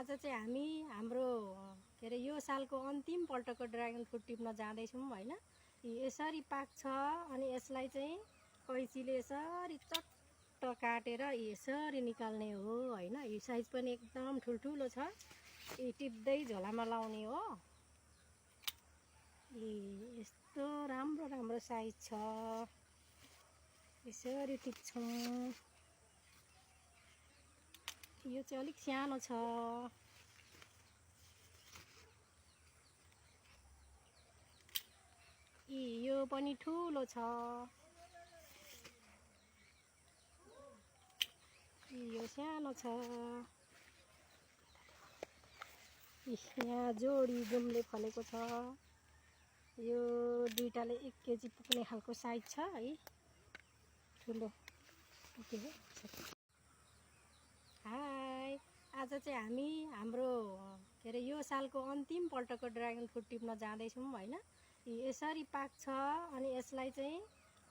आज चाहिँ हामी हाम्रो के अरे यो सालको अन्तिम पल्टको ड्रागन फ्रुट टिप्न जाँदैछौँ हैन। यसरी पाक्छ अनि यसलाई चाहिँ कैँचीले यसरी चट्ट काटेर यसरी निकाल्ने हो हैन। यो साइज पनि एकदम ठुल्ठुलो छ। टिप्दै झोलामा लाउने हो। यस्तो राम्रो राम्रो साइज छ। यसरी टिप्छौँ। यो चाहिँ अलिक सानो छ। यो पनि ठुलो छ। यो सानो छ। यहाँ जोडी जुम्ले फलेको छ। यो दुईटाले 1 केजी पुग्ने खालको साइज छ है। ठुलो के हो। हाय, आज चाहिँ हामी हाम्रो के अरे यो सालको अन्तिम पल्टको ड्रागन फ्रुट टिप्न जाँदैछौँ हैन। यसरी पाक्छ अनि यसलाई चाहिँ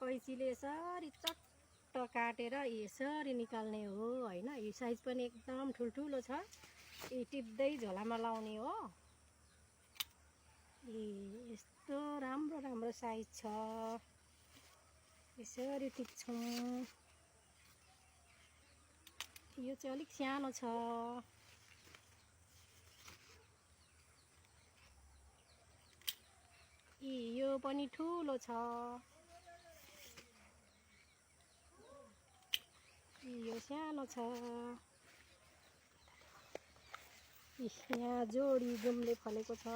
कैँचीले यसरी चट्ट काटेर यसरी निकाल्ने हो हैन। यो साइज पनि एकदम ठुल्ठुलो छ। टिप्दै झोलामा लाउने हो। यस्तो राम्रो राम्रो साइज छ। यसरी टिप्छौँ। यो चाहिँ अलिक सानो छ। यो पनि ठुलो छ। यो सानो छ। यहाँ जोडी जुम्ले फलेको छ।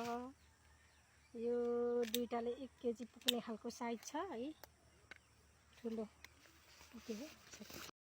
यो दुईटाले 1 केजी पुग्ने खालको साइज छ है। ठुलो के हो।